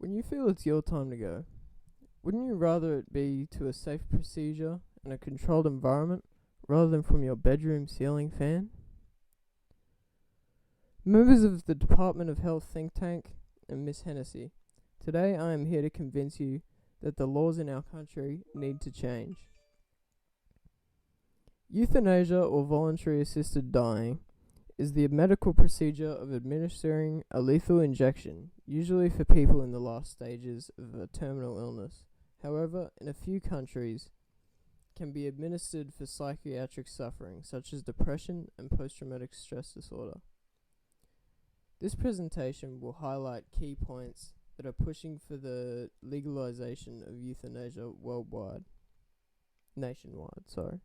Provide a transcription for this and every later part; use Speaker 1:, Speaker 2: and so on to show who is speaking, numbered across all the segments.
Speaker 1: When you feel it's your time to go, wouldn't you rather it be to a safe procedure and a controlled environment rather than from your bedroom ceiling fan? Members of the Department of Health think tank and Miss Hennessy, today I am here to convince you that the laws in our country need to change. Euthanasia, or voluntary assisted dying, is the medical procedure of administering a lethal injection, usually for people in the last stages of a terminal illness. However, in a few countries, can be administered for psychiatric suffering, such as depression and post-traumatic stress disorder. This presentation will highlight key points that are pushing for the legalization of euthanasia nationwide.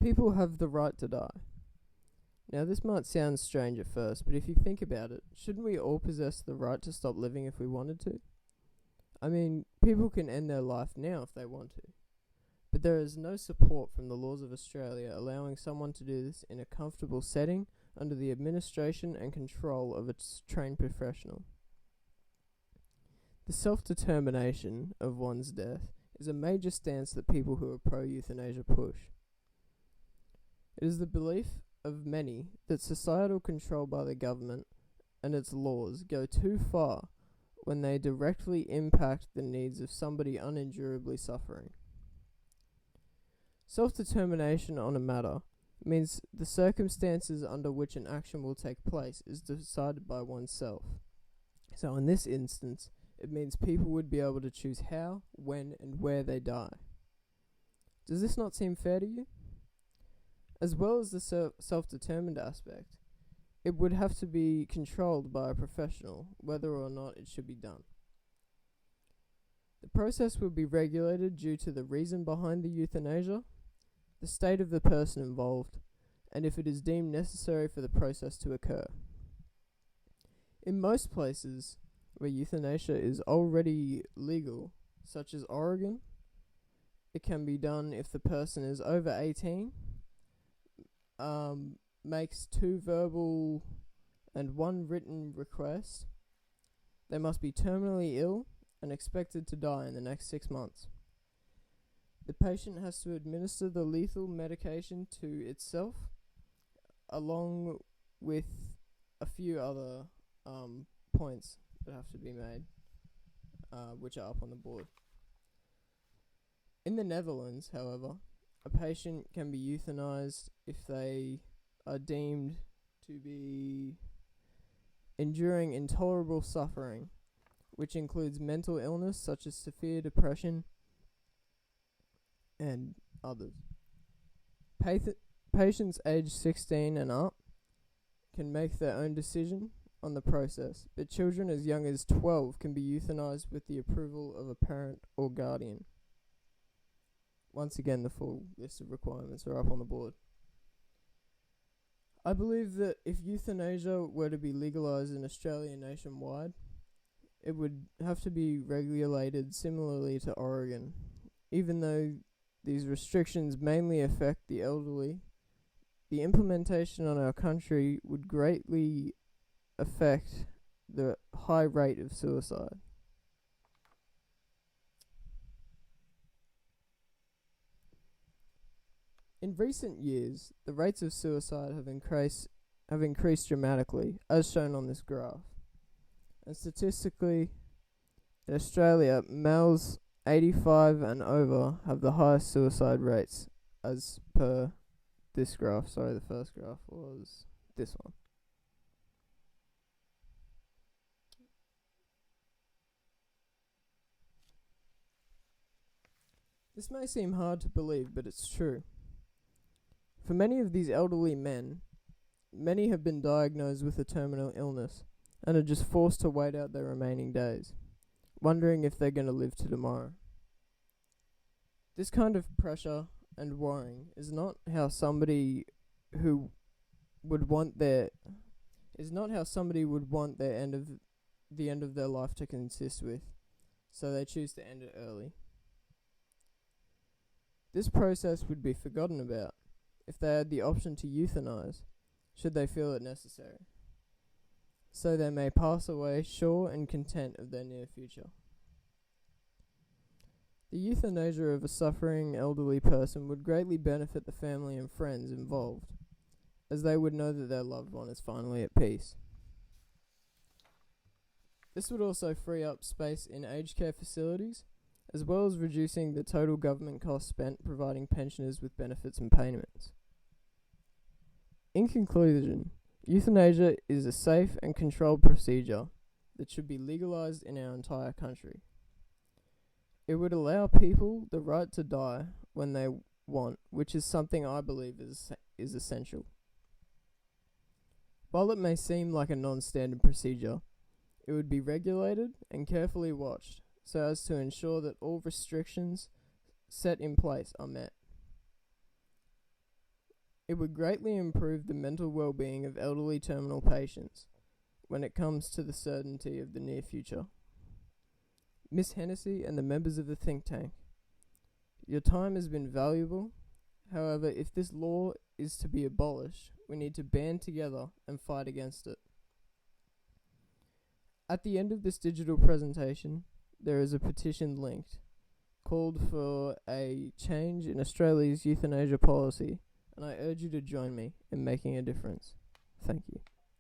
Speaker 1: People have the right to die. Now, this might sound strange at first, but if you think about it, shouldn't we all possess the right to stop living if we wanted to? I mean, people can end their life now if they want to, but there is no support from the laws of Australia allowing someone to do this in a comfortable setting under the administration and control of a trained professional. The self-determination of one's death is a major stance that people who are pro-euthanasia push. It is the belief of many that societal control by the government and its laws go too far when they directly impact the needs of somebody unendurably suffering. Self-determination on a matter means the circumstances under which an action will take place is decided by oneself. So in this instance, it means people would be able to choose how, when, and where they die. Does this not seem fair to you? As well as the self-determined aspect, it would have to be controlled by a professional, whether or not it should be done. The process will be regulated due to the reason behind the euthanasia, the state of the person involved, and if it is deemed necessary for the process to occur. In most places where euthanasia is already legal, such as Oregon, it can be done if the person is over 18, makes 2 verbal and 1 written request. They must be terminally ill and expected to die in the next 6 months. The patient has to administer the lethal medication to itself, along with a few other points that have to be made, which are up on the board. In the Netherlands, however, a patient can be euthanized if they are deemed to be enduring intolerable suffering, which includes mental illness such as severe depression and others. Patients aged 16 and up can make their own decision on the process, but children as young as 12 can be euthanized with the approval of a parent or guardian. Once again, the full list of requirements are up on the board. I believe that if euthanasia were to be legalized in Australia nationwide, it would have to be regulated similarly to Oregon. Even though these restrictions mainly affect the elderly, the implementation on our country would greatly affect the high rate of suicide. In recent years, the rates of suicide have increased dramatically, as shown on this graph. And statistically, in Australia, males 85 and over have the highest suicide rates, as per this graph. Sorry, the first graph was this one. This may seem hard to believe, but it's true. For many of these elderly men, many have been diagnosed with a terminal illness and are just forced to wait out their remaining days, wondering if they're going to live to tomorrow. This kind of pressure and worrying is not how somebody would want the end of their life to consist with, so they choose to end it early. This process would be forgotten about if they had the option to euthanize, should they feel it necessary. so they may pass away sure and content of their near future. The euthanasia of a suffering elderly person would greatly benefit the family and friends involved, as they would know that their loved one is finally at peace. This would also free up space in aged care facilities, as well as reducing the total government costs spent providing pensioners with benefits and payments. In conclusion, euthanasia is a safe and controlled procedure that should be legalized in our entire country. It would allow people the right to die when they want, which is something I believe is essential. While it may seem like a non-standard procedure, it would be regulated and carefully watched so as to ensure that all restrictions set in place are met. It would greatly improve the mental well-being of elderly terminal patients when it comes to the certainty of the near future. Miss Hennessy and the members of the think tank, your time has been valuable. However, if this law is to be abolished, we need to band together and fight against it. At the end of this digital presentation, there is a petition linked, called for a change in Australia's euthanasia policy, and I urge you to join me in making a difference. Thank you.